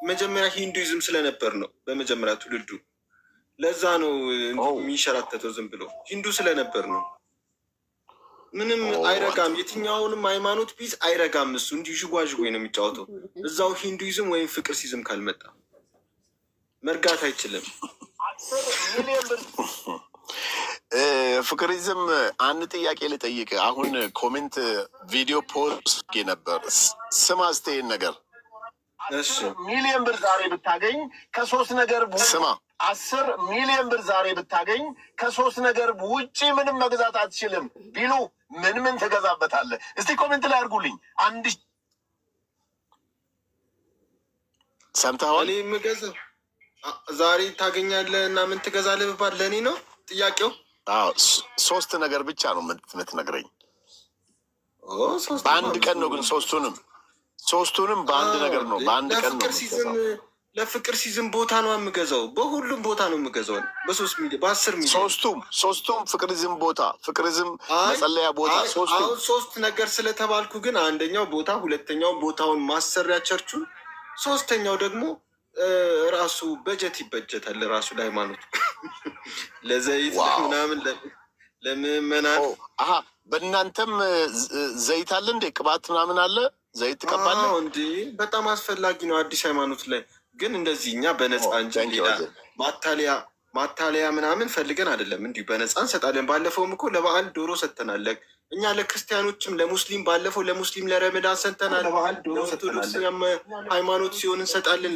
መጀመሪያ ሂንዱይዝም ስለነበር ነው በመጀመሪያ ትውልዱ። ለዛ ነው የሚንሸራተተው ዝም ብሎ ሂንዱ ስለነበር ነው። ምንም አይረጋም። የትኛውንም ሃይማኖት ቢዝ አይረጋም። እሱ እንዲሁ ዥጓዥጎ ነው የሚጫወተው። እዛው ሂንዱይዝም ወይም ፍቅር ሲዝም ካልመጣ መርጋት አይችልም። ፍቅሪዝም አንድ ጥያቄ ልጠይቅ። አሁን ኮሜንት ቪዲዮ ፖስት ነበር። ስማ እስቴን ነገር 10 ሚሊዮን ብር ዛሬ ብታገኝ ከሶስት ነገር ስማ 10 ሚሊዮን ብር ዛሬ ብታገኝ ከሶስት ነገር ውጪ ምንም መግዛት አትችልም ቢሉ ምን ትገዛበታለህ? እስቲ ኮሜንት ላይ አድርጉልኝ። አንድ ሰምተኸዋል? እኔ የምገዛው ዛሬ ታገኛለህ እና ምን ትገዛለህ ብባል ለእኔ ነው ጥያቄው። ሶስት ነገር ብቻ ነው የምትነግረኝ። በአንድ ቀን ነው ግን ሶስቱንም በአንድ ነገር ነው። በአንድ ቀን ነው። ለፍቅር ሲዝም ቦታ ነው የምገዛው። በሁሉም ቦታ ነው የምገዛው። በ3 ሚሊዮን በ10 ሚሊዮን ሶስቱም ፍቅሪዝም ቦታ፣ ፍቅሪዝም መጸለያ ቦታ። ሶስት ነገር ስለተባልኩ ግን አንደኛው ቦታ፣ ሁለተኛው ቦታውን ማሰሪያ ቸርቹን፣ ሶስተኛው ደግሞ ራሱ በጀት ይበጀታል ራሱ ለሃይማኖት ለዘይት ምናምን ለምዕመናን። በእናንተም ዘይት አለ እንዴ? ቅባት ምናምን አለ? ዘይት ትቀባለህ እንዴ? በጣም አስፈላጊ ነው አዲስ ሃይማኖት ላይ። ግን እንደዚህ እኛ በነፃ እንጂ ሌላ ማታለያ ምናምን ፈልገን አይደለም። እንዲሁ በነፃ እንሰጣለን። ባለፈውም እኮ ለበዓል ዶሮ ሰጥተናል። እኛ ለክርስቲያኖችም ለሙስሊም ባለፈው ለሙስሊም ለረመዳን ሰጥተናል። ለኦርቶዶክስ ሃይማኖት ሲሆን እንሰጣለን፣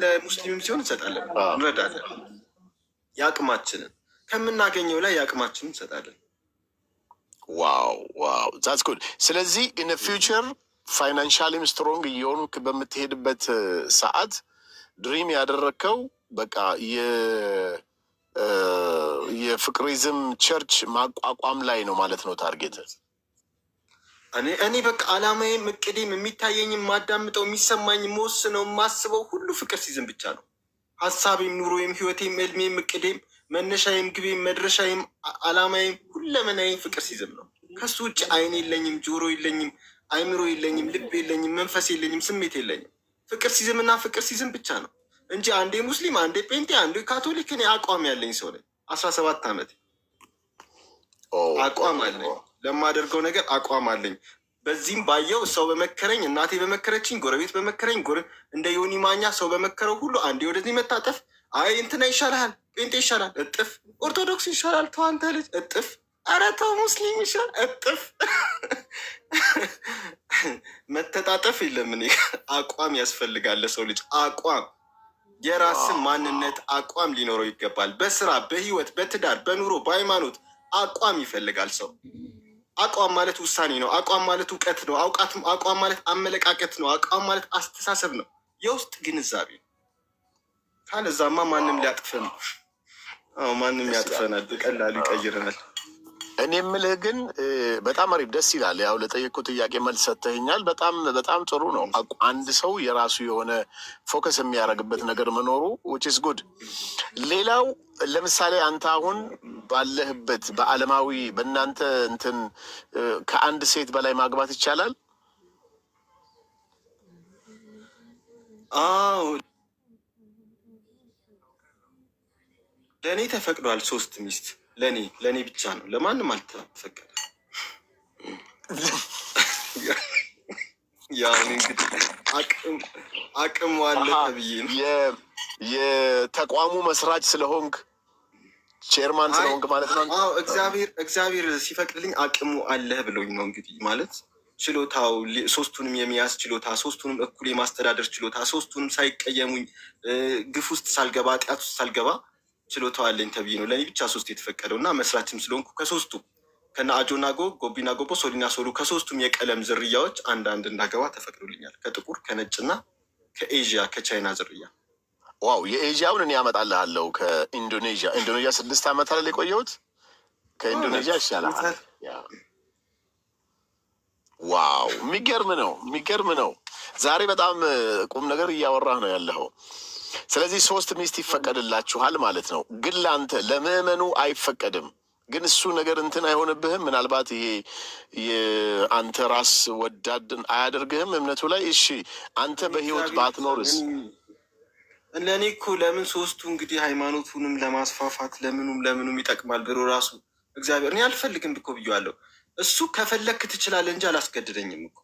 ለሙስሊምም ሲሆን እንሰጣለን፣ እንረዳለን። የአቅማችንን ከምናገኘው ላይ የአቅማችንን እንሰጣለን። ዋው ዛትስ ጉድ። ስለዚህ ኢን ፊውቸር ፋይናንሻሊም ስትሮንግ እየሆንክ በምትሄድበት ሰዓት ድሪም ያደረግከው በቃ የፍቅሪዝም ቸርች ማቋቋም ላይ ነው ማለት ነው ታርጌት። እኔ በቃ አላማዬም እቅዴም የሚታየኝም ማዳምጠው የሚሰማኝ መወስነው የማስበው ሁሉ ፍቅር ሲዝም ብቻ ነው። ሀሳቤም ኑሮዬም ህይወቴም እልሜም እቅዴም መነሻዬም ግቤም መድረሻዬም አላማዬም ሁለመናዬም ፍቅር ሲዝም ነው። ከሱ ውጭ አይን የለኝም፣ ጆሮ የለኝም፣ አይምሮ የለኝም፣ ልብ የለኝም፣ መንፈስ የለኝም፣ ስሜት የለኝም። ፍቅር ሲዝም እና ፍቅር ሲዝም ብቻ ነው እንጂ አንዴ ሙስሊም፣ አንዴ ጴንጤ፣ አንዴ ካቶሊክ እኔ አቋም ያለኝ ሰው ነኝ። 17 ዓመት አቋም አለኝ። ለማደርገው ነገር አቋም አለኝ። በዚህም ባየው ሰው በመከረኝ፣ እናቴ በመከረችኝ፣ ጎረቤት በመከረኝ፣ እንደ ዮኒ ማኛ ሰው በመከረው ሁሉ አንዴ ወደዚህ መታጠፍ፣ አይ እንትና ይሻልሃል፣ ጴንጤ ይሻላል እጥፍ፣ ኦርቶዶክስ ይሻላል ተው አንተ ልጅ እጥፍ፣ ኧረ ተው ሙስሊም ይሻል እጥፍ። መተጣጠፍ የለም። እኔ አቋም ያስፈልጋል ለሰው ልጅ አቋም። የራስን ማንነት አቋም ሊኖረው ይገባል። በስራ በህይወት በትዳር በኑሮ በሃይማኖት አቋም ይፈልጋል ሰው። አቋም ማለት ውሳኔ ነው። አቋም ማለት እውቀት ነው። አቋም ማለት አመለቃቀት ነው። አቋም ማለት አስተሳሰብ ነው፣ የውስጥ ግንዛቤ ነው። ካለዛማ ማንም ሊያጥፈን ነው። ማንም ያጥፈናል፣ በቀላሉ ይቀይረናል። እኔ የምልህ ግን በጣም አሪፍ ደስ ይላል። ያው ለጠየቁት ጥያቄ መልስ ሰጥተኸኛል። በጣም ጥሩ ነው። አንድ ሰው የራሱ የሆነ ፎከስ የሚያደርግበት ነገር መኖሩ which is good። ሌላው ለምሳሌ አንተ አሁን ባለህበት በዓለማዊ በእናንተ እንትን ከአንድ ሴት በላይ ማግባት ይቻላል? አዎ ለእኔ ተፈቅዷል። 3 ሚስት ለእኔ ብቻ ነው፣ ለማንም አልተፈቀደ። ያው እንግዲህ አቅም ዋለ ተብዬ ነው። የተቋሙ መስራች ስለሆንክ ቼርማን ስለሆንክ ማለት ነው። አዎ እግዚአብሔር ሲፈቅድልኝ አቅሙ አለህ ብሎኝ ነው እንግዲህ ማለት ችሎታው፣ 3ቱንም የመያዝ ችሎታ፣ 3ቱንም እኩል የማስተዳደር ችሎታ፣ 3ቱንም ሳይቀየሙኝ ግፍ ውስጥ ሳልገባ ኃጢአት ውስጥ ሳልገባ ችሎታው አለኝ ተብዬ ነው ለእኔ ብቻ 3 የተፈቀደው። እና መስራችም ስለሆንኩ ከ3ቱ ከነ አጆናጎ፣ ጎቢና ጎቦ፣ ሶሊና ሶሉ ከ3ቱም የቀለም ዝርያዎች አንዳንድ እንዳገባ ተፈቅዶልኛል። ከጥቁር ከነጭና ከኤዥያ ከቻይና ዝርያ። ዋው የኤዥያውን እኔ ያመጣልሃለሁ። ከኢንዶኔዥያ 6 ዓመት አለ የቆየሁት። ከኢንዶኔዥያ ይሻላል። ዋው የሚገርም ነው። ዛሬ በጣም ቁም ነገር እያወራህ ነው ያለኸው። ስለዚህ 3 ሚስት ይፈቀድላችኋል ማለት ነው። ግን ለአንተ ለምዕመኑ አይፈቀድም። ግን እሱ ነገር እንትን አይሆንብህም? ምናልባት ይሄ የአንተ ራስ ወዳድን አያደርግህም እምነቱ ላይ? እሺ አንተ በህይወት ባትኖርስ? ለእኔ እኮ ለምን ሶስቱ እንግዲህ ሃይማኖቱንም ለማስፋፋት ለምኑም ይጠቅማል ብሎ ራሱ እግዚአብሔር እኔ አልፈልግም እኮ ብዬዋለሁ። እሱ ከፈለክ ትችላለህ እንጂ አላስገድደኝም እኮ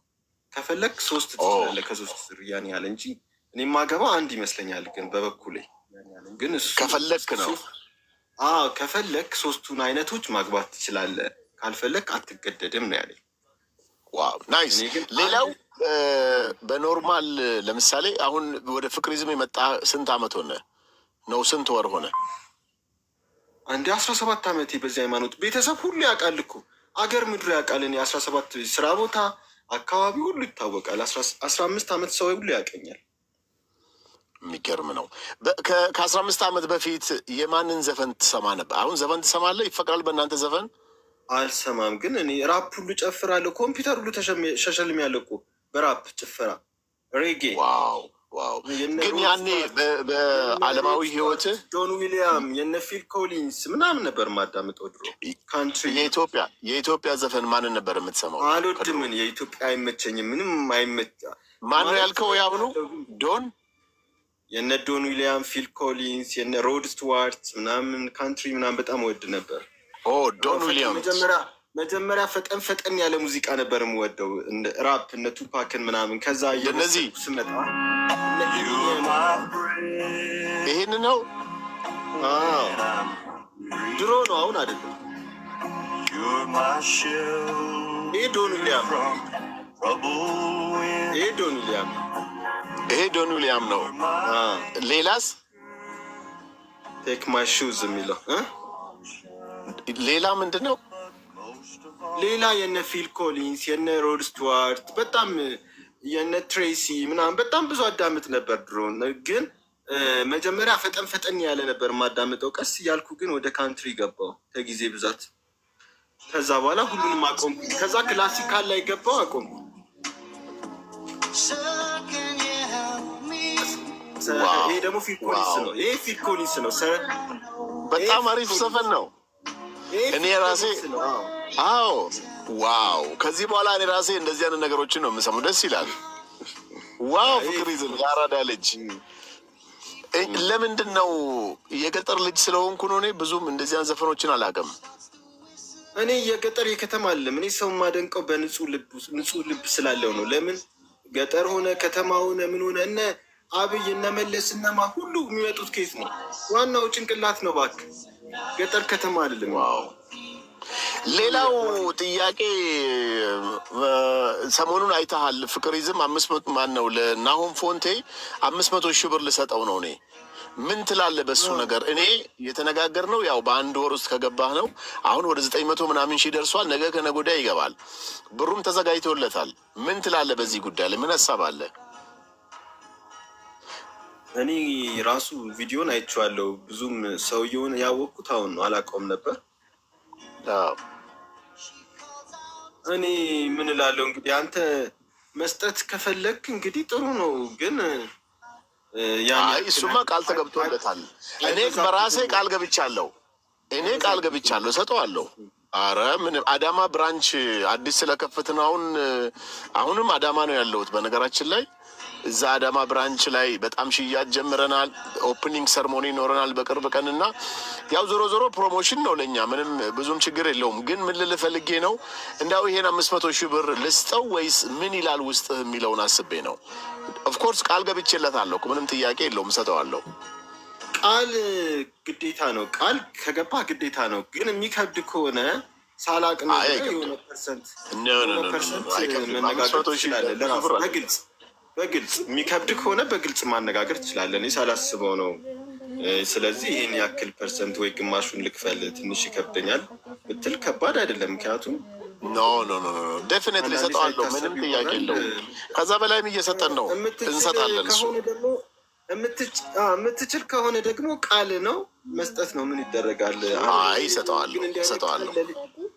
ከፈለክ ሶስት ትችላለህ ከሶስት ዝርያን ያለ እንጂ እኔ ማገባው አንድ ይመስለኛል። ግን በበኩሌ ግን እሱ ከፈለክ ነው። ከፈለክ ሶስቱን አይነቶች ማግባት ትችላለህ፣ ካልፈለክ አትገደድም ነው ያለኝ። ዋው ናይስ። ሌላው በኖርማል ለምሳሌ አሁን ወደ ፍቅሪዝም የመጣ ስንት አመት ሆነ ነው? ስንት ወር ሆነ? አንዴ 17 ዓመቴ በዚህ ሃይማኖት ቤተሰብ ሁሉ ያውቃል እኮ አገር ምድሩ ያውቃል። እኔ 17 ስራ ቦታ አካባቢ ሁሉ ይታወቃል። 15 ዓመት ሰው ሁሉ ያውቀኛል። የሚገርም ነው። ከ15 ዓመት በፊት የማንን ዘፈን ትሰማ ነበር? አሁን ዘፈን ትሰማለህ? ይፈቅዳል በእናንተ ዘፈን? አልሰማም፣ ግን እኔ ራፕ ሁሉ ጨፍራለሁ። ኮምፒውተር ሁሉ ተሸልሜያለሁ እኮ በራፕ ጭፈራ ሬጌ። ዋው ዋው! ግን ያኔ በዓለማዊ ህይወትህ ጆን ዊሊያም የነ ፊል ኮሊንስ ምናምን ነበር ማዳምጠው ድሮ። ካንትሪ የኢትዮጵያ ዘፈን ማንን ነበር የምትሰማው? አልወድም። የኢትዮጵያ አይመቸኝም፣ ምንም አይመች። ማን ነው ያልከው? ያብኑ ዶን የነ ዶን ዊሊያም፣ ፊል ኮሊንስ፣ የነ ሮድ ስቱዋርት ምናምን ካንትሪ ምናምን በጣም ወድ ነበር። ዶን ዊሊያም መጀመሪያ ፈጠን ያለ ሙዚቃ ነበር የምወደው፣ ራፕ እነ ቱፓክን ምናምን። ከዛ የነዚህ ስመጣ ይህን ነው ድሮ ነው አሁን አይደለም። ይሄ ዶን ዊሊያም ይሄ ዶን ዊሊያም ነው። ሌላስ? ቴክ ማይ ሹዝ የሚለው ሌላ ምንድን ነው? ሌላ የነ ፊል ኮሊንስ የነ ሮድ ስቱዋርት በጣም የነ ትሬሲ ምናምን በጣም ብዙ አዳምጥ ነበር ድሮ። ግን መጀመሪያ ፈጠን ያለ ነበር ማዳምጠው። ቀስ እያልኩ ግን ወደ ካንትሪ ገባው ከጊዜ ብዛት። ከዛ በኋላ ሁሉንም አቆምኩ። ከዛ ክላሲካል ላይ ገባው አቆምኩ። ይሄ ደግሞ ፊል ኮሊንስ ነው። ይሄ ፊል ኮሊንስ ነው። በጣም አሪፍ ዘፈን ነው። እኔ ራሴ ዋው! ከዚህ በኋላ እኔ ራሴ እንደዚህ አይነት ነገሮችን ነው የምሰማው። ደስ ይላል። ዋው! ፍቅሪዝም ያራዳ ልጅ። ለምንድን ነው የገጠር ልጅ ስለሆንኩ ነው። እኔ ብዙም እንደዚህ አይነት ዘፈኖችን አላውቅም። እኔ የገጠር የከተማ አለም እኔ ሰው ማደንቀው በንጹህ ልብ ስላለው ነው። ለምን ገጠር ሆነ ከተማ ሆነ ምን ሆነ እነ አብይ እነ መለስ እነማ ሁሉ የሚመጡት ከየት ነው? ዋናው ጭንቅላት ነው። እባክህ ገጠር ከተማ አይደለም። ዋው! ሌላው ጥያቄ ሰሞኑን አይተሃል። ፍቅሪዝም 500 ማን ነው ለናሆም ፎንቴ 500 ሺህ ብር ልሰጠው ነው። እኔ ምን ትላለህ በሱ ነገር? እኔ የተነጋገርነው ያው በአንድ ወር ውስጥ ከገባህ ነው። አሁን ወደ 900 ምናምን ሺህ ደርሷል። ነገ ከነገ ወዲያ ይገባል። ብሩም ተዘጋጅቶለታል። ምን ትላለህ በዚህ ጉዳይ ላይ? ምን ሀሳብ አለ? እኔ ራሱ ቪዲዮን አይቼዋለሁ። ብዙም ሰውየውን ያወቅኩት አሁን ነው፣ አላውቀውም ነበር። እኔ ምን እላለሁ እንግዲህ አንተ መስጠት ከፈለክ እንግዲህ ጥሩ ነው። ግን እሱማ ቃል ተገብቶለታል። እኔ በራሴ ቃል ገብቻለሁ። እሰጠዋለሁ። አረ ምን አዳማ ብራንች አዲስ ስለከፈትን አሁንም አዳማ ነው ያለሁት። በነገራችን ላይ እዛ አዳማ ብራንች ላይ በጣም ሽያጭ ጀምረናል። ኦፕኒንግ ሰርሞኒ ይኖረናል በቅርብ ቀንና ያው ዞሮ ፕሮሞሽን ነው ለኛ ምንም ብዙም ችግር የለውም። ግን ምን ልልህ ፈልጌ ነው እንዳው ይሄን 500 ሺህ ብር ልስጠው ወይስ ምን ይላል ውስጥ የሚለውን አስቤ ነው። ኦፍኮርስ ቃል ገብቼለታለሁ፣ ምንም ጥያቄ የለውም፣ እሰጠዋለሁ። ቃል ግዴታ ነው። ቃል ከገባ ግዴታ ነው። ግን የሚከብድ ከሆነ ሳላቅ ነው የሆነ ፐርሰንት መነጋገር ትችላለህ። ለራሱ በግልጽ የሚከብድ ከሆነ በግልጽ ማነጋገር ትችላለህ። እኔ ሳላስበው ነው። ስለዚህ ይህን ያክል ፐርሰንት ወይ ግማሹን ልክፈል ትንሽ ይከብደኛል ብትል ከባድ አይደለም። ምክንያቱም ዴፊኒትሊ እሰጠዋለሁ፣ ምንም ጥያቄ የለውም። ከዛ በላይም እየሰጠን ነው፣ እንሰጣለን። እሱ የምትችል ከሆነ ደግሞ ቃል ነው መስጠት ነው። ምን ይደረጋል? እሰጠዋለሁ።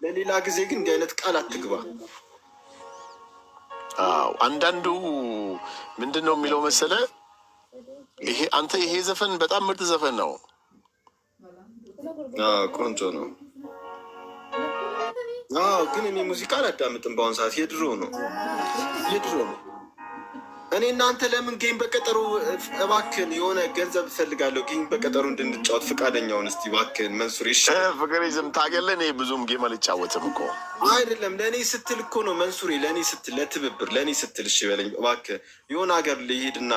ለሌላ ጊዜ ግን እንዲህ አይነት ቃል አትግባ። አንዳንዱ ምንድን ነው የሚለው መሰለ ይሄ ዘፈን በጣም ምርጥ ዘፈን ነው። ቆንጆ ነው። ግን እኔ ሙዚቃ አላዳምጥም በአሁኑ ሰዓት። የድሮ ነው። እኔ እናንተ ለምን ጌም በቀጠሮ እባክን የሆነ ገንዘብ እፈልጋለሁ ጌም በቀጠሮ እንድንጫወት ፈቃደኛውን እስቲ እባክን መንሱር ይሻል። ፍቅሪዝም ታገለ እኔ ብዙም ጌም አልጫወትም እኮ አይደለም ለእኔ ስትል እኮ ነው መንሱሬ፣ ለእኔ ስትል ለትብብር ለእኔ ስትል እሺ በለኝ እባክህ። የሆነ ሀገር ልሄድና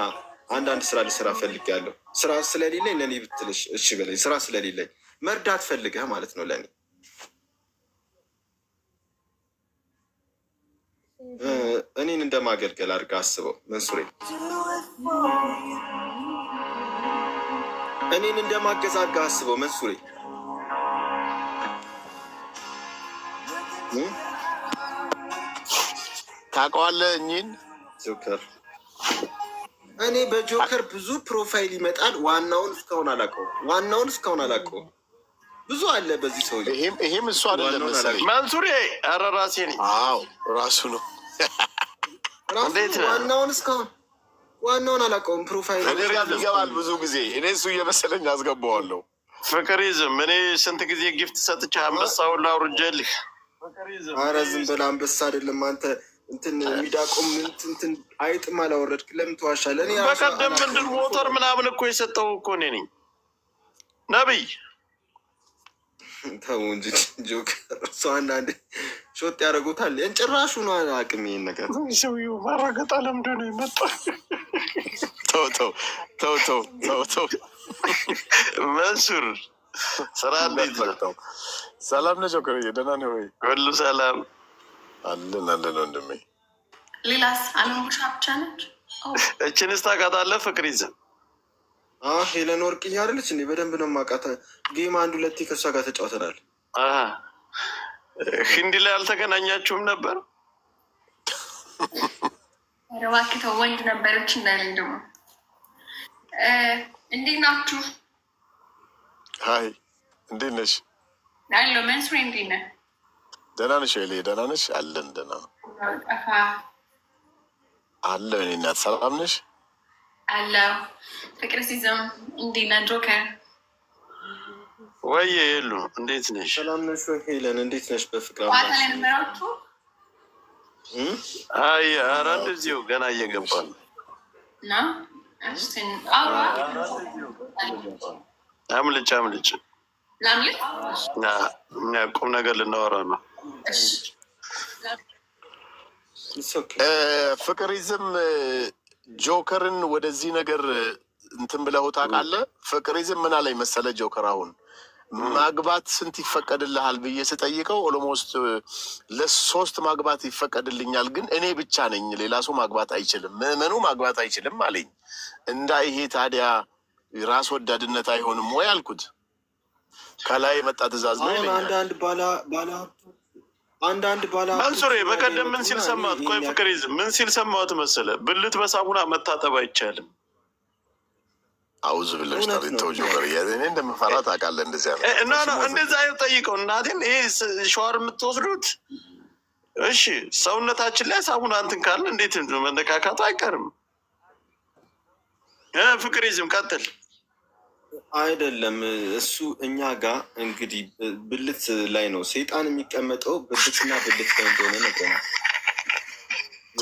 አንዳንድ ስራ ልስራ ፈልጋለሁ። ስራ ስለሌለኝ ለእኔ ብትል እሺ በለኝ። ስራ ስለሌለኝ መርዳት ፈልገህ ማለት ነው ለእኔ እኔን እንደማገልገል አድርገህ አስበው መንሱሬ። እኔን እንደማገዝ አድርገህ አስበው መንሱሬ። ታውቀዋለህ እኚህን ጆከር? እኔ በጆከር ብዙ ፕሮፋይል ይመጣል። ዋናውን እስካሁን አላውቀውም። ብዙ አለ በዚህ ሰው። ይሄም እሱ አይደለም መሰለኝ መንሱሬ። ኧረ ራሴ ነኝ። አዎ ራሱ ነው። ዋናውን አላውቀውም። ፕሮፋይል እኔ ጋር ይገባል ብዙ ጊዜ። እኔ እሱ እየመሰለኝ አስገባዋለሁ። ፍቅሪዝም እኔ ስንት ጊዜ ጊፍት ሰጥቼ አንበሳውን ላውርጄልህ። ኧረ ዝም በል አንበሳ አይደለም አንተ እንትን ሚዳቆም እንትን አይጥም አላወረድክ። ለምን ትዋሻለህ? በቀደም ምንድን ሞተር ምናምን እኮ የሰጠው እኮ እኔ ነኝ ነብይ። ተው እንጂ ጆከር፣ ሰው አንዳንዴ ሾጥ ያደረጉታል። ጭራሹ ነው አቅም ይሄን ነገር ሰውዬው ማረገጣ ለምዶ ነው የመጣ። ተው መንሱር ስራ እንዴት ነው? ሰላም ነህ ጆከር? ደህና ነህ ወይ? ሁሉ ሰላም አለን ወንድሜ። ሌላስ አለሙሻ ብቻ ነች? እችንስ ታውቃታለህ? ፍቅሪዝም ሄለን ወርቅዬ አይደለች እንዴ? በደንብ ነው የማውቃት። ጌም 1-2 ከእሷ ጋር ተጫውተናል። ሂንዲ ላይ አልተገናኛችሁም ነበር? እባክህ ተው፣ ወንድ ነበረች እንዳለኝ ደግሞ። እንዴት ናችሁ? ሀይ እንዴት ነሽ? አለሁ። መንሱሬ እንዴት ነህ? ደህና ነሽ ወይ? ደህና ነሽ? አለን ደህና ጠፋ አለ። እኔ እናት ሰላም ነሽ? አለሁ። ፍቅርሲዝም እንዴት ነህ? ጆከር ወይ የሉ እንዴት ነሽ? ሰላም ነሽ ወይ? ሄለን እንዴት ነሽ? በፍቅር ዋታ ላይ ነበራችሁ? አይ ኧረ እንደዚሁ ገና እየገባ ነው። አምልጭ ቁም ነገር ልናወራ ነው። ፍቅሪዝም ጆከርን ወደዚህ ነገር እንትን ብለው ታውቃለህ? ፍቅሪዝም ምን አለኝ መሰለህ? ጆከር አሁን ማግባት ስንት ይፈቀድልሃል ብዬ ስጠይቀው ኦልሞስት ለ3 ማግባት ይፈቀድልኛል፣ ግን እኔ ብቻ ነኝ፣ ሌላ ሰው ማግባት አይችልም፣ ምዕመኑ ማግባት አይችልም አለኝ። ይሄ ታዲያ ራስ ወዳድነት አይሆንም ወይ አልኩት። ከላይ የመጣ ትእዛዝ ነው ይለኛል። አንዳንድ ባላ መንሱሬ በቀደም ምን ሲል ሰማሁት? ቆይ ፍቅሪዝም ምን ሲል ሰማሁት መሰለህ? ብልት በሳሙና መታጠብ አይቻልም። አውዝ ብለሽ ታሪተው ጆከር እኔ እንደምፈራ ታውቃለህ። እንደዚያ እንደዛ ጠይቀው እናቴን። ይሄ ሸዋር የምትወስዱት እሺ፣ ሰውነታችን ላይ ሳሙና እንትን ካለ እንዴት መነካካቱ አይቀርም። ፍቅሪዝም ቀጥል። አይደለም እሱ እኛ ጋር እንግዲህ ብልት ላይ ነው ሰይጣን የሚቀመጠው። ብልትና ብልት ላይ እንደሆነ ነገር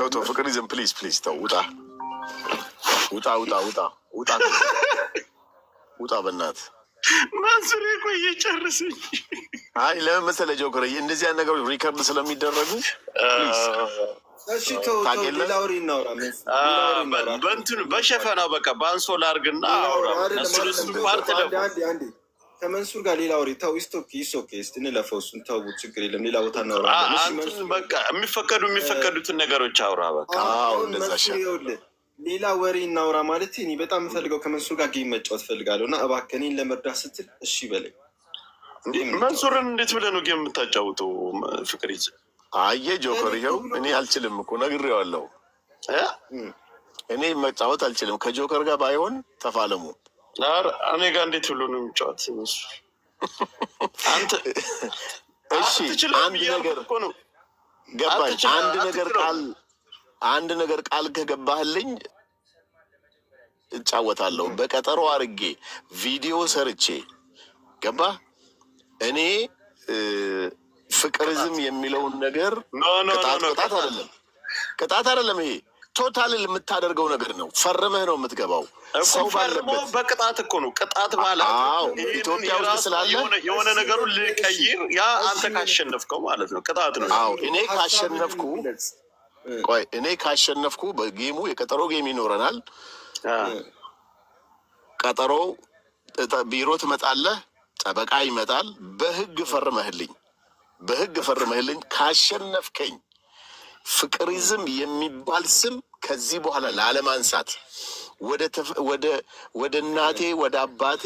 ተው ፍቅሪዝም ፕሊዝ ተው። ውጣ በእናትህ መንሱሬ። ቆይ እየጨረሰኝ። አይ ለምን መሰለህ ጆከር እንደዚህ አይነት ነገሮች ሪከርድ ስለሚደረጉ በእንትኑ በሸፈናው በቃ በአንሶላ አድርግና አውራ። ከመንሱር ጋር ሌላ ወሬ ተው። ኢስቶክ እንለፈው፣ እሱን ተው፣ ችግር የለም። ሌላ ቦታ እናወራለን። በቃ የሚፈቀዱትን ነገሮች አውራ። በቃ ሌላ ወሬ እናውራ ማለት እኔ በጣም የምፈልገው ከመንሱር ጋር ጌም መጫወት ፈልጋለሁ እና እባክህ እኔን ለመርዳት ስትል እሺ በለኝ። መንሱርን እንዴት ብለህ ነው ጌም የምታጫውተው? ፍቅሪዝም አየህ ጆከር ይኸው እኔ አልችልም እኮ ነግሬዋለሁ። እኔ መጫወት አልችልም። ከጆከር ጋር ባይሆን ተፋለሙ። እኔ ጋር እንዴት ብሎ ነው የሚጫወት? አንተ እሺ አንድ ነገር ገባኝ። አንድ ነገር ቃል ከገባህልኝ እጫወታለሁ። በቀጠሮ አድርጌ ቪዲዮ ሰርቼ ገባህ? እኔ ፍቅሪዝም የሚለውን ነገር ቅጣት አይደለም። ይሄ ቶታል የምታደርገው ነገር ነው። ፈርመህ ነው የምትገባው። ሰው ፈርሞ በቅጣት እኮ ነው። ቅጣት ማለት ኢትዮጵያ ውስጥ ስላለ የሆነ ነገሩን ልቀይር፣ ያ አንተ ካሸነፍከው ማለት ነው። ቅጣት ነው። እኔ ካሸነፍኩ በጌሙ የቀጠሮ ጌም ይኖረናል። ቀጠሮ ቢሮ ትመጣለህ፣ ጠበቃ ይመጣል። በህግ ፈርመህልኝ ካሸነፍከኝ ፍቅሪዝም የሚባል ስም ከዚህ በኋላ ላለማንሳት ወደ እናቴ ወደ አባቴ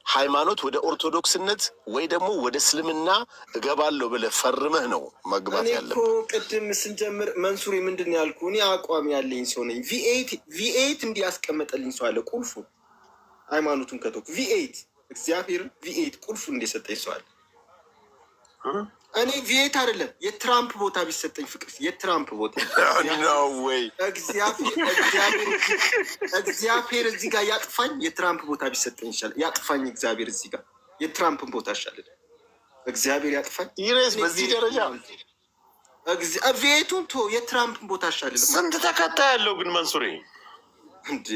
ሃይማኖት ወደ ኦርቶዶክስነት ወይ ደግሞ ወደ እስልምና እገባለሁ ብለህ ፈርመህ ነው መግባት ያለብህ። እኔ እኮ ቅድም ስንጀምር መንሱሪ ምንድን ነው ያልኩህ? እኔ አቋም ያለኝ ሰው ነኝ። ቪኤት እንዲያስቀመጠልኝ ሰው አለ። ቁልፉ ሃይማኖቱን ከተውኩ ቪኤት እግዚአብሔርን ቪኤት ቁልፉ እንደሰጠኝ ሰው አለ። እኔ ቪኤት አይደለም የትራምፕ ቦታ ቢሰጠኝ ፍቅር የትራምፕ ቦታ ነው ወይ እግዚአብሔር እዚህ ጋር ያጥፋኝ። የትራምፕ ቦታ ቢሰጠኝ ይሻላል። ያጥፋኝ እግዚአብሔር እዚህ ጋር የትራምፕን ቦታ ይሻላል። እግዚአብሔር ያጥፋኝ። ይሬስ በዚህ ደረጃ ቪኤቱን ቶ የትራምፕን ቦታ ይሻላል። ስንት ተከታይ ያለው ግን መንሱሪ እንዴ?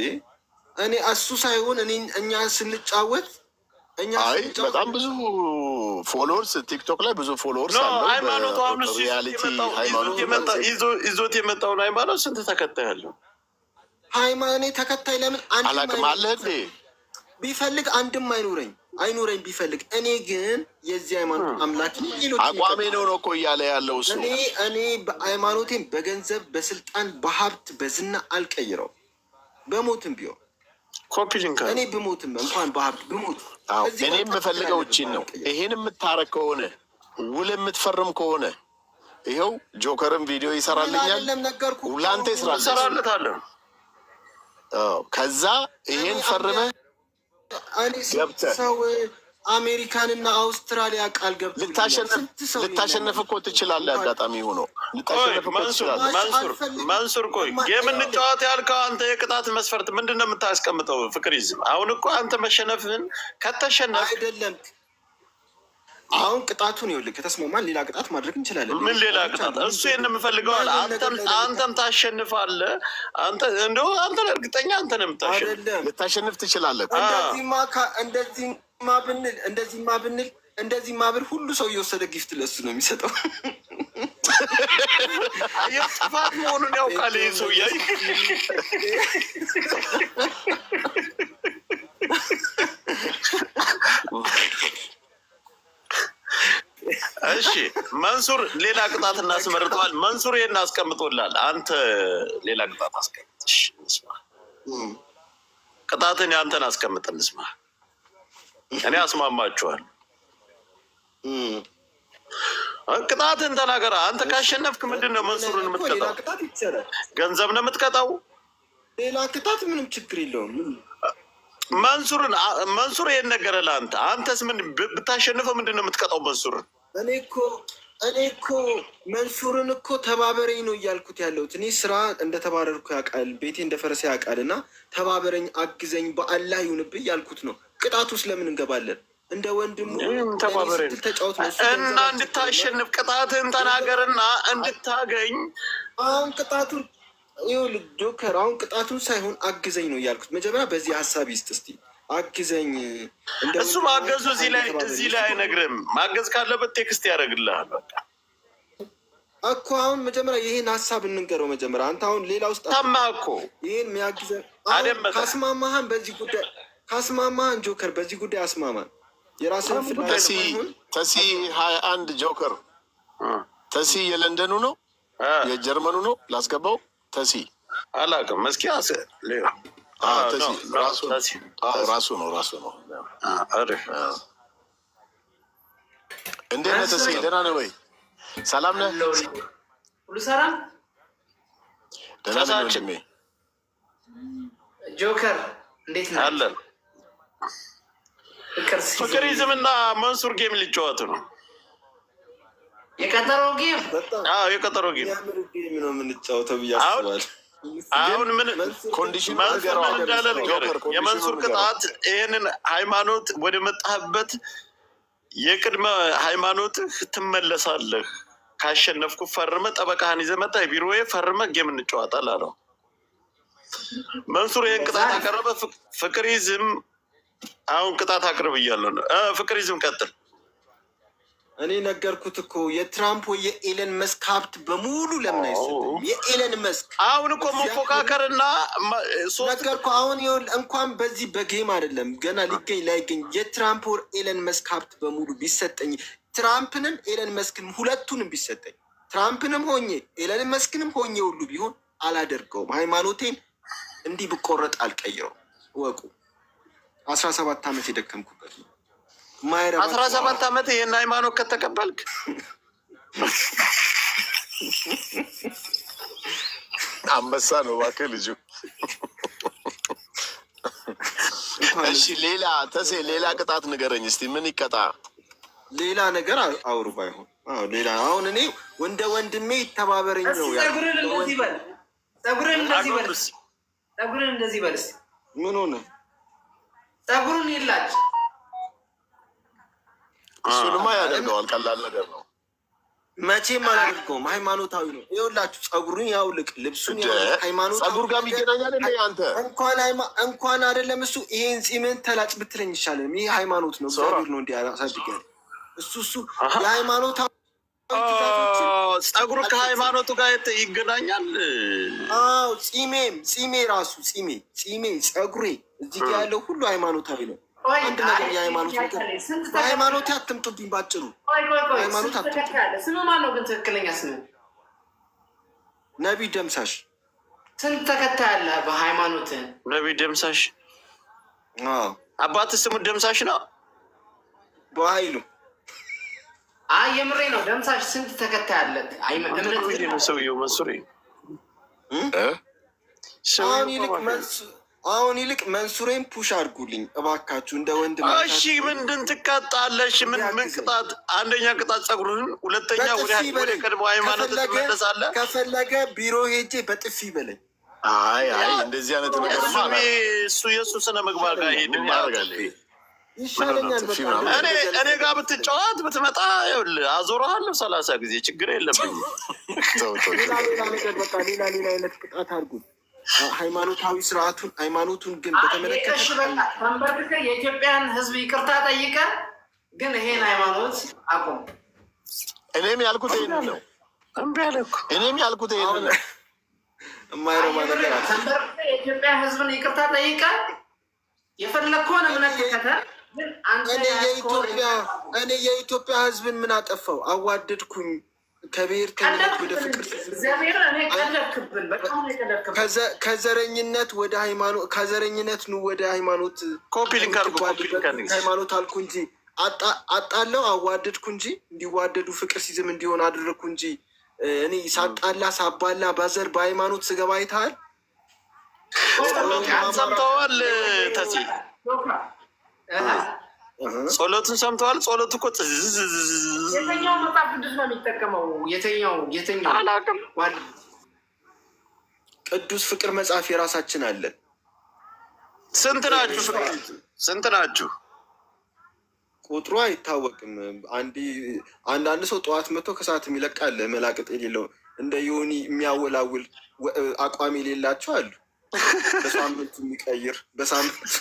እኔ እሱ ሳይሆን እኛ ስንጫወት በጣም ብዙ ፎሎወርስ ቲክቶክ ላይ ብዙ ፎሎወርስ አለው። ሃይማኖት አሁን ይዞት የመጣውን ሃይማኖት ስንት ተከታይ ያለው? ሃይማኖት ተከታይ ለምን አላቅም አለ እንዴ? ቢፈልግ አንድም አይኑረኝ ቢፈልግ። እኔ ግን የዚህ ሃይማኖት አምላክ አቋሜ ነው እኮ እያለ ያለው እሱ። እኔ ሃይማኖቴን በገንዘብ በስልጣን በሀብት በዝና አልቀይረው። በሞትም ቢሆን እኔ ብሞትም እንኳን በሀብት ብሞት እኔ የምፈልገው እቺን ነው። ይሄን የምታረግ ከሆነ ውል የምትፈርም ከሆነ ይኸው ጆከርም ቪዲዮ ይሰራልኛል፣ ለአንተ ይሰራለታለሁ። ከዛ ይሄን ፈርመህ ገብተህ ሰው አሜሪካንና አውስትራሊያ ቃል ገብቶ ልታሸነፍ እኮ ትችላለህ። አጋጣሚ ሆኖ ልታሸነፍ እኮ ትችላለህ። መንሱር ቆይ የምንጫወት ያልከው አንተ የቅጣት መስፈርት ምንድን ነው የምታስቀምጠው? ፍቅሪዝም አሁን እኮ አንተ መሸነፍን ከተሸነፍ አይደለም። አሁን ቅጣቱን ይኸውልህ ከተስማማን ሌላ ቅጣት ማድረግ እንችላለን። ምን ሌላ ቅጣት? እሱ ይሄን የምፈልገው አለ። አንተም ታሸንፋለህ። አንተ እንደው አንተ እርግጠኛ አንተ ነው የምታሸንፍ። ልታሸንፍ ትችላለህ። እንደዚህማ ብንል ሁሉ ሰው እየወሰደ ጊፍት ለሱ ነው የሚሰጠው። ጥፋት መሆኑን ያውቃል ይህ ሰው። እሺ መንሱር ሌላ ቅጣት እናስመርጠዋል። መንሱር ይሄን አስቀምጦላል። አንተ ሌላ ቅጣት አስቀምጥ። እንስማ። ቅጣትን ያንተን አስቀምጥ እንስማ። እኔ አስማማችኋል። ቅጣትን ተናገራ። አንተ ካሸነፍክ ምንድን ነው መንሱርን የምትቀጣው? ገንዘብ ነው የምትቀጣው? ሌላ ቅጣት ምንም ችግር የለውም። መንሱር ይሄን ነገረ ለአንተ። አንተስ ምን ብታሸንፈው ምንድን ነው የምትቀጣው መንሱርን? እኔ እኮ መንሱርን እኮ ተባበረኝ ነው እያልኩት ያለሁት። እኔ ስራ እንደተባረርኩ ያውቃል፣ ቤቴ እንደፈረሰ ያውቃል። እና ተባበረኝ፣ አግዘኝ፣ በአላህ ይሁንብህ እያልኩት ነው። ቅጣቱ ስለምን እንገባለን? እንደ ወንድሙ ተባበረኝ እና እንድታሸንፍ ቅጣትን ተናገርና እንድታገኝ። አሁን ቅጣቱን ይኸውልህ ጆከር፣ አሁን ቅጣቱን ሳይሆን አግዘኝ ነው እያልኩት። መጀመሪያ በዚህ ሀሳብ ይስጥ እስቲ አግዘኝ። እሱ ማገዙ እዚህ ላይ አይነግርም። ማገዝ ካለበት ቴክስት ያደርግልሃል። በቃ እኮ አሁን መጀመሪያ ይሄን ሀሳብ እንንገረው። መጀመሪያ አንተ አሁን ሌላ ውስጥ ታማ እኮ ይሄን የሚያግዘን ካስማማህን በዚህ ጉዳይ ካስማማህን ጆከር በዚህ ጉዳይ አስማማን። የራስህን ፍላጎት ተሲ 21 ጆከር ተሲ የለንደኑ ነው የጀርመኑ ነው ላስገባው። ተሲ አላውቅም። እስኪ ራሱ ነው። እንዴት ነህ ተሲ? ደህና ነህ ወይ? ሰላም ነህ? ሁሉ ሰላም? ደህና ነህ ወንድሜ? ጆከር እንዴት ነህ? አለን። ፍቅሪዝም እና መንሱር ጌም ሊጫወቱ ነው። የቀጠሮ ጌም? የቀጠሮ ጌም ነው የምንጫወተው ብዬ አስባለሁ። አሁን ምን ኮንዲሽን እንዳለ ነገር የመንሱር ቅጣት ይህንን ሃይማኖት ወደ መጣህበት የቅድመ ሃይማኖትህ ትመለሳለህ። ካሸነፍኩ ፈርመ ጠበቃህን ይዘህ መጣ ቢሮዬ ፈርመ ጌም እንጫወታል አለው። መንሱር ይህን ቅጣት አቀረበ። ፍቅሪዝም አሁን ቅጣት አቅርብ እያለሁ ነው። ፍቅሪዝም ቀጥል። እኔ ነገርኩት እኮ የትራምፕ ወይ የኤለን መስክ ሀብት በሙሉ ለምን አይሰጥም? የኤለን መስክ አሁን እኮ መፎካከርና ነገርኩ። አሁን ይኸውልህ እንኳን በዚህ በጌም አይደለም ገና ሊገኝ ላይገኝ የትራምፕ ወር ኤለን መስክ ሀብት በሙሉ ቢሰጠኝ፣ ትራምፕንም ኤለን መስክንም ሁለቱንም ቢሰጠኝ፣ ትራምፕንም ሆኜ ኤለን መስክንም ሆኜ ሁሉ ቢሆን አላደርገውም። ሃይማኖቴን እንዲህ ብቆረጥ አልቀይረው። እወቁ 17 ዓመት የደከምኩበት ነው። 17 ዓመት ይህን ሃይማኖት ከተቀበልክ አንበሳ ነው እባክህ ልጁ። እሺ ሌላ ተሴ ሌላ ቅጣት ንገረኝ እስቲ ምን ይቀጣ? ሌላ ነገር አውሩ ባይሆን ሌላ አሁን እኔ እንደ ወንድሜ ይተባበረኝ ነው ያለው። ጸጉርን እንደዚህ በል፣ ጸጉርን እንደዚህ በል፣ ጸጉርን እንደዚህ በል። ምን ሆነ? ጸጉሩን ይላጭ። እሱንማ ያደርገዋል፣ ቀላል ነገር ነው። መቼም አላደርገውም። ሃይማኖታዊ ነው። ይኸውላችሁ ጸጉሩን ያውልቅ፣ ልብሱን ያውልቅ። ሃይማኖት ጸጉር ጋር ይገናኛል እንደ አንተ እንኳን አይደለም እሱ ይሄን ጺምን ተላጭ ብትለኝ ይሻላል። ይሄ ሃይማኖት ነው፣ እግዚአብሔር ነው እንዲህ ያሳድጋል። እሱ የሃይማኖታዊ ጸጉሩ ከሃይማኖቱ ጋር ይገናኛል። አዎ ጺሜ ራሱ ጺሜ ጸጉሬ እዚህ ጋር ያለው ሁሉ ሃይማኖታዊ ነው። አንድ ነገር የሃይማኖት ነገር ሃይማኖት አትምጡብኝ። ባጭሩ ሃይማኖት አትምጡብኝ። ስሙ ማን ነው ግን ትክክለኛ ስሙ? ነቢይ ደምሳሽ። ስንት ተከታይ አለ በሃይማኖት? ነቢይ ደምሳሽ። አባት ስሙ ደምሳሽ ነው። በኃይሉ የምሬ ነው። ደምሳሽ ስንት ተከታይ አለ? እምነት ሰውየው መንሱሬ አሁን ይልቅ መንሱሬን ፑሽ አድርጉልኝ እባካችሁ እንደ ወንድም። እሺ ምንድን ትቀጣለሽ? ምን ቅጣት? አንደኛ ቅጣት ጸጉሩን፣ ሁለተኛ ወደ ቀድሞ ሃይማኖት ትመለሳለህ። ከፈለገ ቢሮ ሄጄ በጥፊ በለኝ። አይ እንደዚህ አይነት ነገር እሱ የእሱ ስነ ምግባር ጋር ሄድን ያደርጋል። ይሻለኛል። እኔ ጋር ብትጫወት ብትመጣ አዞረሃለሁ 30 ጊዜ ችግር የለብኝም። ሌላ ነገር በቃ ሌላ አይነት ቅጣት አድርጉ። ሃይማኖታዊ ስርዓቱን ሃይማኖቱን ግን በተመለከተ ተንበርክከህ የኢትዮጵያን ሕዝብ ይቅርታ ጠይቀ ግን ይሄን ሃይማኖት አቁም። እኔም ያልኩት ይሄንን ነው። እኔም ያልኩት ይሄንን ነው። የማይረባ ነገር ተንበርክከህ የኢትዮጵያ ሕዝብን ይቅርታ ጠይቀ የፈለግከውን እምነት ተከተል። እኔ የኢትዮጵያ ሕዝብን ምን አጠፋው? አዋደድኩኝ ከብሔርተኝነት ወደ ፍቅር፣ ከዘረኝነት ወደ ሃይማኖት፣ ከዘረኝነት ወደ ሃይማኖት ሃይማኖት አልኩ እንጂ አጣለው አዋደድኩ እንጂ እንዲዋደዱ ፍቅር ሲዝም እንዲሆን አደረግኩ እንጂ እኔ ሳጣላ ሳባላ በዘር በሃይማኖት ስገባ አይተሃል? ሰምተዋል? ተሲ ጸሎትን ሰምተዋል? ጸሎት እኮ የትኛው መጽሐፍ ቅዱስ ነው የሚጠቀመው? የትኛው አላውቅም። ቅዱስ ፍቅር መጽሐፍ የራሳችን አለን። ስንት ናችሁ? ስንት ናችሁ? ቁጥሩ አይታወቅም። አንዳንድ ሰው ጠዋት መጥቶ ከሰዓት የሚለቃል መላቅጥ የሌለው እንደ ዮኒ የሚያወላውል አቋም የሌላቸው አሉ። በሳምንት የሚቀይር በሳምንት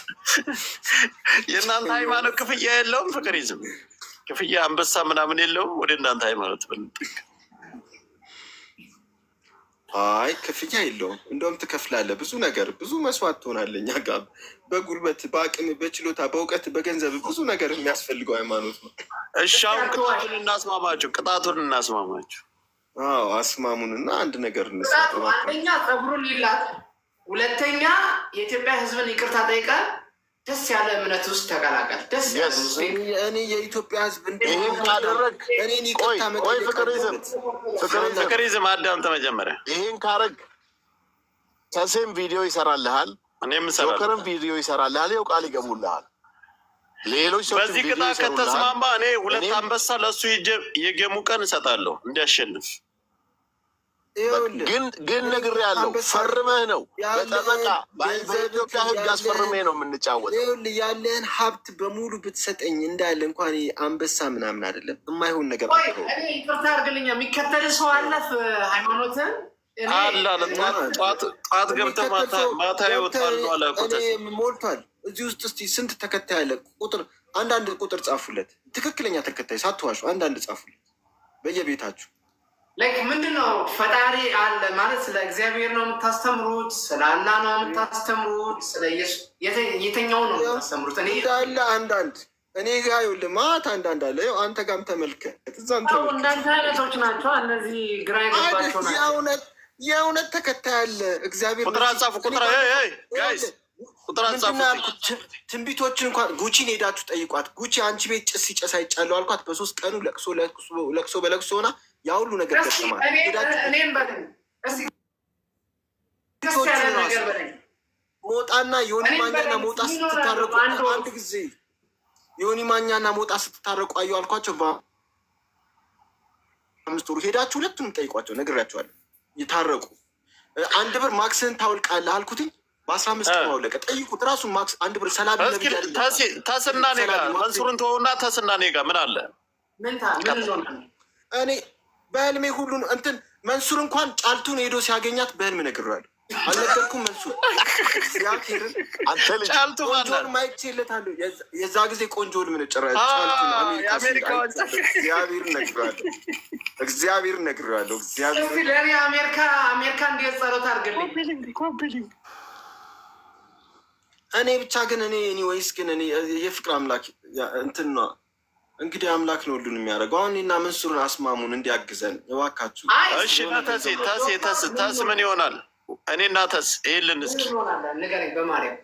የእናንተ ሃይማኖት ክፍያ የለውም? ፍቅሪዝም ክፍያ አንበሳ ምናምን የለውም? ወደ እናንተ ሃይማኖት ብንጠቅ አይ ክፍያ የለውም። እንደውም ትከፍላለህ ብዙ ነገር፣ ብዙ መስዋዕት ትሆናለህ። እኛ ጋር በጉልበት በአቅም በችሎታ በእውቀት በገንዘብ ብዙ ነገር የሚያስፈልገው ሃይማኖት ነው። እሺ አሁን ቅጣቱን እናስማማችሁ። አስማሙን እና አንድ ነገር አንደኛ ጸጉሩን ይላት፣ ሁለተኛ የኢትዮጵያ ሕዝብን ይቅርታ ጠይቀ ደስ ያለ እምነት ውስጥ ተቀላቀል። ደስ ያለ እኔ የኢትዮጵያ ሕዝብ ካደረግ ፍቅሪዝም አዳምጥ መጀመሪያ። ይሄን ካረግ ተሴም ቪዲዮ ይሰራልሃል፣ ጆከርም ቪዲዮ ይሰራልሃል፣ ይኸው ቃል ይገቡልሃል። ሌሎች ሰዎች በዚህ ቅጣት ከተስማማ እኔ 2 አንበሳ ለእሱ የጌሙ ቀን እሰጣለሁ እንዲያሸንፍ። ግን ነግሬሃለሁ፣ ፈርመህ ነው በጠበቃ በኢትዮጵያ ሕግ አስፈርመህ ነው የምንጫወት። ያለህን ሀብት በሙሉ ብትሰጠኝ እንዳለ እንኳን አንበሳ ምናምን አይደለም የማይሆን ነገር። ይቅርታ አድርግልኛ፣ የሚከተል ሰው አለፍ ሃይማኖትን ጠዋት ገብተህ ማታ ይወጣሉ አለ። ሞልቷል። እዚህ ውስጥ እስቲ ስንት ተከታይ አለ? ቁጥር አንዳንድ ቁጥር ጻፉለት። ትክክለኛ ተከታይ ሳትዋሹ አንዳንድ ጻፉለት በየቤታችሁ። ምንድን ነው ፈጣሪ አለ ማለት ስለ እግዚአብሔር ነው የምታስተምሩት? ስለ አላህ ነው የምታስተምሩት? ስለ የተኛው ነው የምታስተምሩት? እንዳለ አንዳንድ እኔ ጋ ይኸውልህ ማታ አንዳንድ አለ። ይኸው አንተ ጋርም ተመልከት። እንዳንተ አይነቶች ናቸው እነዚህ ግራ የገባቸው ናቸው። የእውነት ተከታይ አለ። እግዚአብሔር ቁጥር አጻፉ። ቁጥር ትንቢቶችን እንኳን ጉቺን ሄዳችሁ ጠይቋት። ጉቺ አንቺ ቤት ጭስ ሲጨስ አይቻለሁ አልኳት። በ3 ቀኑ ለቅሶ በለቅሶ ሆና ያ ሁሉ ነገር ገጠማል። ሞጣና ዮኒ ማኛና ሞጣ ስትታረቁ አንድ ጊዜ ዮኒ ማኛና ሞጣ ስትታረቁ አየሁ አልኳቸው። በ5 ወሩ ሄዳችሁ ሁለቱንም ጠይቋቸው፣ ነግሬያቸዋለሁ። ይታረቁ። 1 ብር ማክስን ታውልቃለህ አልኩትኝ። በ15 ቀን አውለቀ። ጠይቁት ራሱን ማክስ 1 ብር ሰላም ተስና ኔጋ መንሱርን ተወውና ተስና ኔጋ ምን አለ? እኔ በህልሜ ሁሉን እንትን መንሱር እንኳን ጫልቱን ሄዶ ሲያገኛት በህልም ነግሬዋለሁ። አልነገርኩም። መንሱር ጫልቱ ቆንጆን ማይቼለታለሁ። የዛ ጊዜ ቆንጆን ምን ጭራ እግዚአብሔር ነግሬዋለሁ። ለእኔ አሜሪካ እንዴት ጸሎት አድርግልኝ። እኔ ብቻ ግን እኔ ወይስ ግን እኔ የፍቅር አምላክ እንትን ነው እንግዲህ አምላክ ነው ሁሉን የሚያደርገው። አሁን እና መንሱርን አስማሙን እንዲያግዘን እባካችሁ። እሺ ተስ ምን ይሆናል? እኔና ተስ ይሄልን እስኪ ንገረኝ በማርያም።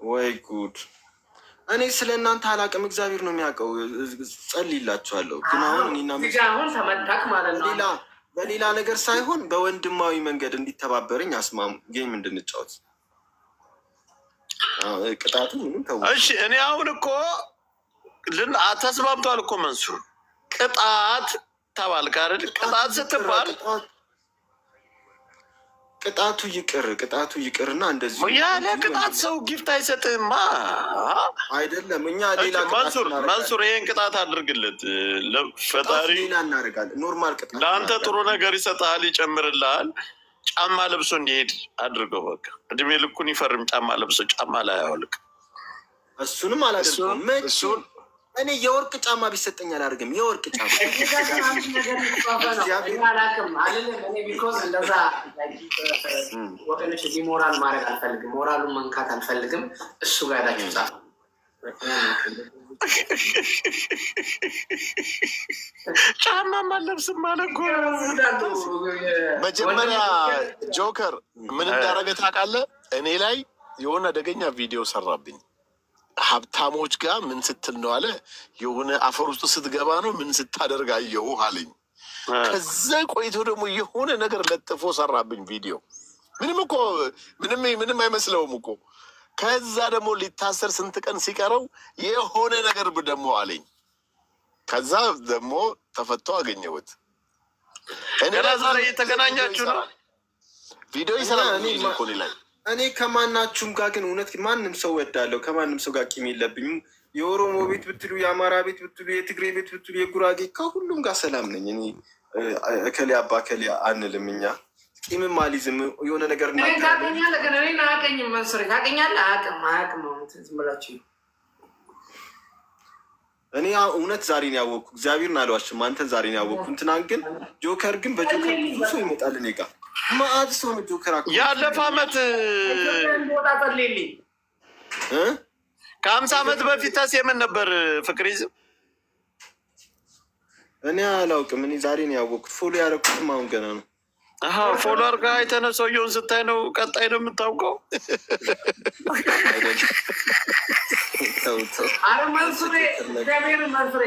ወይ ጉድ! እኔ ስለ እናንተ አላውቅም፣ እግዚአብሔር ነው የሚያውቀው። ጸልይላችኋለሁ። ግን አሁን እኔና አሁን ተመታክ ማለት ነው። በሌላ ነገር ሳይሆን በወንድማዊ መንገድ እንዲተባበረኝ አስማሙ። ጌም እንድንጫወት ቅጣቱ ምንም ተው። እሺ እኔ አሁን እኮ ተስማምቷል እኮ መንሱር። ቅጣት ተባልክ አይደል? ቅጣት ስትባል ቅጣቱ ይቅርና እንደዚህ ያለ ቅጣት ሰው ጊፍት አይሰጥህማ። አይደለም እኛ ሌላ መንሱር ይሄን ቅጣት አድርግለት። ለፈጣሪ ሌላ እናደርጋለን። ኖርማል ቅጣት ለአንተ ጥሩ ነገር ይሰጥሃል፣ ይጨምርልሃል። ጫማ ለብሶ እንዲሄድ አድርገው። በቃ እድሜ ልኩን ይፈርም ጫማ ለብሶ ጫማ ላይ አያወልቅ። እሱንም አላደርገውም። እኔ የወርቅ ጫማ ቢሰጠኝ አላደርግም። የወርቅ ጫማ ወገኖች ሞራል ማድረግ አልፈልግም። ሞራሉን መንካት አልፈልግም። እሱ ጋር ሄዳችሁ ጻፉ። ጫማ ማለብስም ማለት መጀመሪያ ጆከር ምን እንዳደረገ ታውቃለህ? እኔ ላይ የሆነ አደገኛ ቪዲዮ ሰራብኝ። ሀብታሞች ጋር ምን ስትል ነው አለ። የሆነ አፈር ውስጥ ስትገባ ነው ምን ስታደርግ አየሁ አለኝ። ከዛ ቆይቶ ደግሞ የሆነ ነገር ለጥፎ ሰራብኝ ቪዲዮ። ምንም አይመስለውም እኮ። ከዛ ደግሞ ሊታሰር ስንት ቀን ሲቀረው የሆነ ነገር ደግሞ አለኝ። ከዛ ደግሞ ተፈቶ አገኘሁት። ገና ዛሬ የተገናኛችሁ ነው። ቪዲዮ ይሰራል ላይ እኔ ከማናችሁም ጋር ግን እውነት ማንም ሰው ወዳለሁ። ከማንም ሰው ጋር ቂም የለብኝም። የኦሮሞ ቤት ብትሉ፣ የአማራ ቤት ብትሉ፣ የትግሬ ቤት ብትሉ፣ የጉራጌ ከሁሉም ጋር ሰላም ነኝ። እኔ እከሌ አባ እከሌ አንልም። እኛ ቂምም አልይዝም። የሆነ ነገር ታገኛለህ። ግን እኔ አያውቀኝም። መንሱር ታገኛለህ። አያውቅም ብላችሁ እኔ እውነት ዛሬን ያወቅኩ እግዚአብሔርን አልዋሽም። አንተን ዛሬን ያወቅኩ እንትናን ግን ጆከር ግን በጆከር ብዙ ሰው ይመጣል እኔ ጋር ማአት ሰው ነው ጆከር ያለፈ አመት ከ50 ዓመት በፊት ታስ የምን ነበር ፍቅር ይዝም እኔ አላውቅም። እኔ ዛሬ ነው ያወቅኩት። ፎሎ ያደረኩትም አሁን ገና ነው። ፎሎ አድርጋ አይተህ ሰውየውን ስታይ ነው ቀጣይ ነው የምታውቀው። አረ መንሱሬ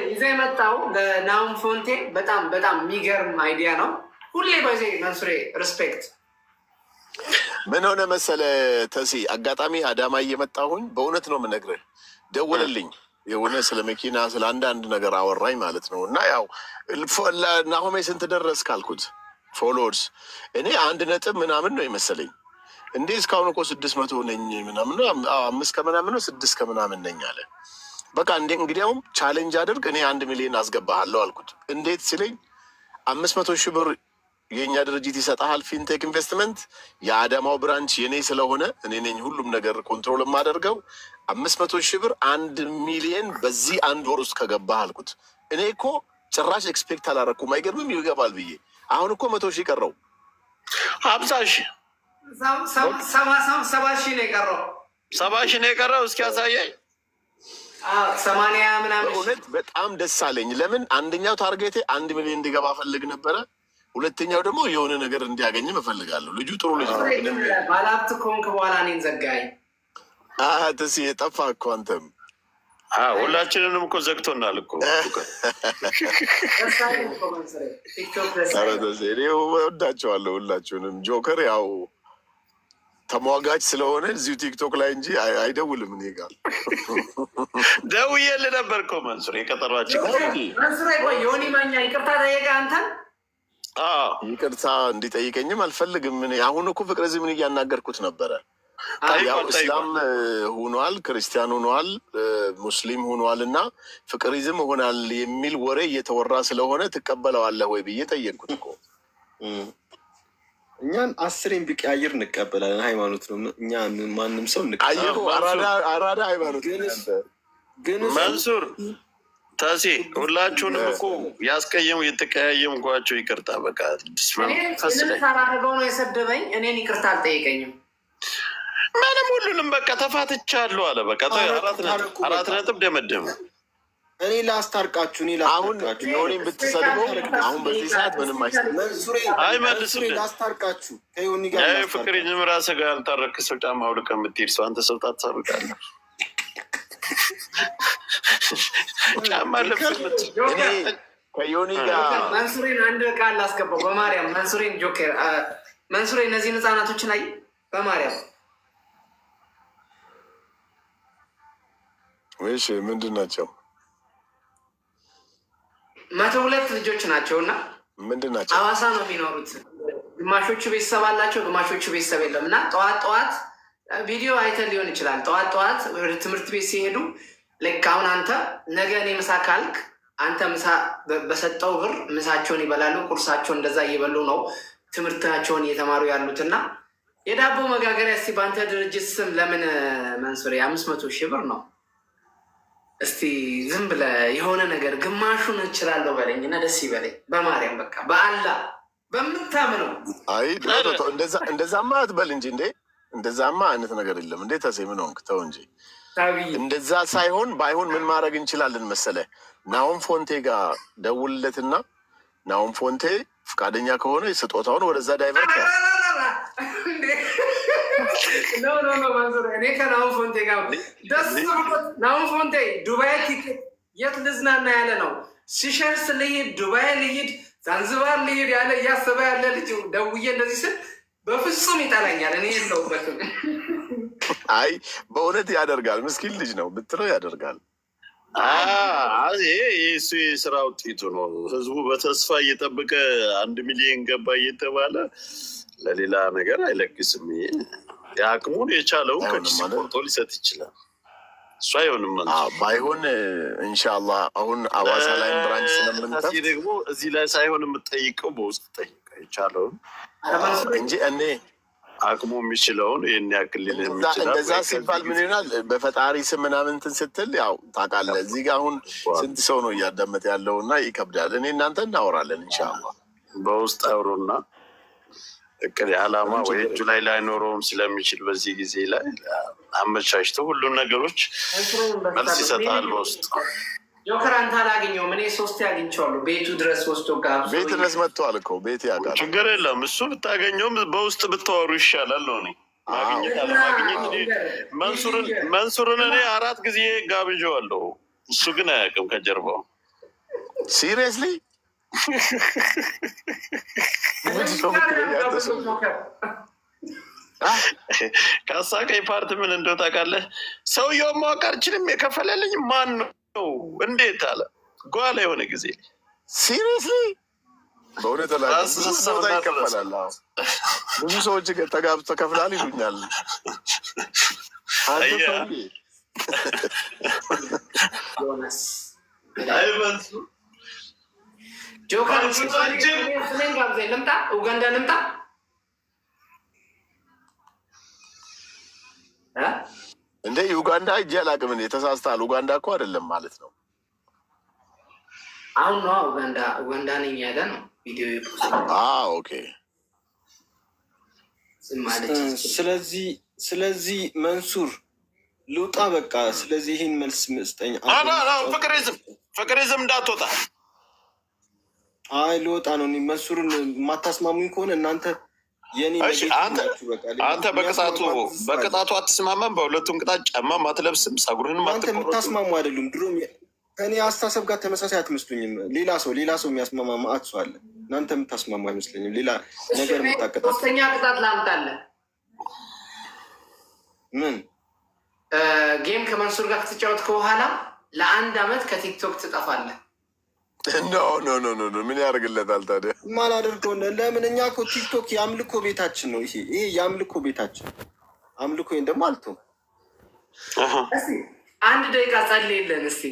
ይዘህ የመጣው ለናሁም ፎንቴ በጣም የሚገርም አይዲያ ነው። ሁሌ በዚህ መንሱሬ ሪስፔክት። ምን ሆነ መሰለ ተሲ፣ አጋጣሚ አዳማ እየመጣሁኝ በእውነት ነው የምነግርህ፣ ደወለልኝ የሆነ ስለ መኪና ስለ አንዳንድ ነገር አወራኝ ማለት ነው። እና ያው ናሆሜ ስንት ደረስክ አልኩት። ፎሎወርስ እኔ 1 ምናምን ነው የመሰለኝ። እንዴ እስካሁን እኮ 600 ነኝ ምናምን ነው 5 ከምናምን ነው 6 ከምናምን ነኝ አለ። በቃ እንግዲያውም ቻሌንጅ አድርግ እኔ 1 ሚሊዮን አስገባሃለሁ አልኩት። እንዴት ሲለኝ 500,000 ብር የእኛ ድርጅት ይሰጣል። ፊንቴክ ኢንቨስትመንት የአዳማው ብራንች የኔ ስለሆነ እኔ ነኝ ሁሉም ነገር ኮንትሮል የማደርገው። 500,000 ብር 1 ሚሊየን በዚህ 1 ወር ውስጥ ከገባህ አልኩት። እኔ እኮ ጭራሽ ኤክስፔክት አላረኩም። አይገርምም? ይገባል ብዬ አሁን እኮ 100,000 ቀረው። 50,000 70,000 ነው የቀረው። 70,000 ነው የቀረው። እስኪ ያሳየኝ። 80 ምናምን። እውነት በጣም ደስ አለኝ። ለምን አንደኛው ታርጌቴ 1 ሚሊዮን እንዲገባ ፈልግ ነበረ። ሁለተኛው ደግሞ የሆነ ነገር እንዲያገኝም እፈልጋለሁ። ልጁ ጥሩ ልጅ ነው። ባለሀብት ከሆንክ በኋላ እኔን ዘጋኝ። ተስ የጠፋ እኮ አንተም ሁላችንንም እኮ ዘግቶናል እኮ። ወዳቸዋለሁ ሁላችሁንም። ጆከር ያው ተሟጋች ስለሆነ እዚሁ ቲክቶክ ላይ እንጂ አይደውልም እኔ ጋር። ደውዬልህ ነበር እኮ መንሱር፣ የቀጠሯችን መንሱር ቆይ ዮኒ ማኛ ይቅርታ ጠየቀ አንተን? ይቅርታ እንዲጠይቀኝም አልፈልግም። እኔ አሁን እኮ ፍቅረ ዚምን እያናገርኩት ነበረ። ያው እስላም ሆኗል፣ ክርስቲያን ሆኗል፣ ሙስሊም ሆኗል እና ፍቅሪዝም ሆናል የሚል ወሬ እየተወራ ስለሆነ ትቀበለዋለህ ወይ ብዬ ጠየቅኩት እኮ። እኛን 10 ቢቀያየር እንቀበላለን። ሃይማኖት ነው። እኛ ማንም ሰው አየሁ። አራዳ ሃይማኖት ግን መንሱር ታሲ ሁላችሁንም እኮ ያስቀየሙ የተቀያየምኳቸው ይቅርታ በቃ ሳላደርገው ነው የሰደበኝ። እኔን ይቅርታ አልጠየቀኝም። ምንም ሁሉንም በቃ ተፋትቻለሁ አለ። በቃ 4 ነጥብ ደመደመ። እኔ ላስታርቃችሁ። አሁን ዮኒን ብትሰድበው አሁን በዚህ ሰዓት ምንም አይመልስም። ላስታርቃችሁ ከዮኒ ጋር ፍቅር ዝም ራስህ ጋር ያልታረክ ሰው ጫማ አውልቀህ የምትሄድ ሰው አንተ ሰው ታታርቃለህ። ጫማ ለፍት ከዮኒ ጋር መንሱሬን አንድ ቃል ላስገባው በማርያም። መንሱሬን ጆከር መንሱሬ እነዚህን ህጻናቶችን አይ በማርያም ወይስ ምንድን ናቸው? 102 ልጆች ናቸው እና ምንድን ናቸው? ሐዋሳ ነው የሚኖሩት። ግማሾቹ ቤተሰብ አላቸው፣ ግማሾቹ ቤተሰብ የለም። እና ጠዋት ቪዲዮ አይተን ሊሆን ይችላል። ጠዋት ወደ ትምህርት ቤት ሲሄዱ ልክ አሁን አንተ ነገ እኔ ምሳ ካልክ አንተ ምሳ በሰጠው ብር ምሳቸውን ይበላሉ። ቁርሳቸውን እንደዛ እየበሉ ነው ትምህርታቸውን እየተማሩ ያሉት። እና የዳቦ መጋገሪያ እስቲ በአንተ ድርጅት ስም ለምን መንሱሬ 500,000 ብር ነው? እስቲ ዝም ብለህ የሆነ ነገር ግማሹን እችላለሁ በለኝ እና ደስ ይበለኝ በማርያም። በቃ በአላ በምታምነው። አይ እንደዛማ አትበል እንጂ እንዴ! እንደዛማ አይነት ነገር የለም እንዴ! ተሰምን ሆንክ ተው እንጂ። እንደዛ ሳይሆን ባይሆን ምን ማድረግ እንችላለን መሰለ? ናሆም ፎንቴ ጋር ደውልለትና ናሆም ፎንቴ ፈቃደኛ ከሆነ ስጦታውን ወደዛ ዳይቨርት ያ ኖ መንሱር እኔ ከናሆም ፎንቴ ጋር ደስ ብሎት ናሆም ፎንቴ ዱባይ ቲኬት የት ልዝናና ያለ ነው። ሲሸርስ ልሂድ፣ ዱባይ ልሂድ፣ ዛንዝባር ልሂድ ያለ እያሰበ ያለ ልጅ ደውዬ እንደዚህ ስል በፍጹም ይጠላኛል። እኔ የለውበትም። አይ በእውነት ያደርጋል። ምስኪን ልጅ ነው ብትለው ያደርጋል። ይሄ የእሱ የስራ ውጤቱ ነው። ህዝቡ በተስፋ እየጠበቀ 1 ሚሊዮን ገባ እየተባለ ለሌላ ነገር አይለግስም። የአቅሙን የቻለውን ከኪስ ቆርጦ ሊሰጥ ይችላል። እሱ አይሆንም ባይሆን ኢንሻላህ። አሁን አዋሳ ላይ ብራንች ስለምንከፍት ደግሞ እዚህ ላይ ሳይሆን የምጠይቀው በውስጥ ጠይቀ የቻለውን እንጂ እኔ አቅሙ የሚችለውን ይህን ያክል ሊልህ የሚችላል። እንደዛ ሲባል ምን ይሆናል? በፈጣሪ ስም ምናምን እንትን ስትል ያው ታውቃለህ። እዚህ ጋር አሁን ስንት ሰው ነው እያዳመጠ ያለው እና ይከብዳል። እኔ እናንተ እናወራለን ኢንሻላህ። በውስጥ አውሩና እቅድ የዓላማ ወይ እጁ ላይ ላይኖረውም ስለሚችል በዚህ ጊዜ ላይ አመቻችቶ ሁሉም ነገሮች መልስ ይሰጣል። በውስጥ ጆከር አንተ አላገኘውም። እኔ 3 አግኝቼዋለሁ። ቤቱ ድረስ ወስዶ ጋር ቤት ድረስ መጥተዋል እኮ ቤት ያውቃል። ችግር የለም። እሱ ብታገኘውም በውስጥ ብታወሩ ይሻላል ነው። እኔ መንሱርን እኔ 4 ጊዜ ጋብዤዋለሁ። እሱ ግን አያውቅም ከጀርባው። ሲሪየስሊ ካሳቀኝ ፓርት ምን እንደው ታውቃለህ? ሰውየውን ማወቅ አልችልም። የከፈለልኝ ማን ነው እንዴት አለ ጓላ የሆነ ጊዜ። ሲሪየስሊ በእውነት ቦታ ይከፈላል። ብዙ ሰዎች ተጋብቶ ተከፍላል ይሉኛል። ጆከር ስሜን ጋብዘኝ። ልምጣ ኡጋንዳ ልምጣ እንደ ዩጋንዳ እጅ አላቅም። ተሳስተሃል። ኡጋንዳ እኮ አይደለም ማለት ነው። አሁን ነው ኡጋንዳ ነኝ ያለ ነው ቪዲዮ። ኦኬ። ስለዚህ መንሱር ልውጣ በቃ። ስለዚህ ይህን መልስ መስጠኝ። ፍቅሪዝም እንዳትወጣ። አይ ልወጣ ነው። መንሱርን የማታስማሙኝ ከሆነ እናንተ አንተ በቅጣቱ አትስማማም። በሁለቱም ቅጣት ጫማም አትለብስም፣ ጸጉርህንም አንተ የምታስማሙ አይደሉም። ድሮም ከእኔ አስተሳሰብ ጋር ተመሳሳይ አትመስሉኝም። ሌላ ሰው የሚያስማማ ማአት ሰው አለ። እናንተ የምታስማሙ አይመስለኝም። ሌላ ነገር የምታቀጣ። ሶስተኛ ቅጣት ላምጣለህ። ምን ጌም ከመንሱር ጋር ከተጫወትክ በኋላ ለ1 አመት ከቲክቶክ ትጠፋለህ። ኖ ምን ያደርግለታል ታዲያ? ማላደርገው ለምን? እኛ እኮ ቲክቶክ የአምልኮ ቤታችን ነው። ይሄ የአምልኮ ቤታችን አምልኮ ደግሞ አልቶ 1 ደቂቃ ጸልይልን እስኪ።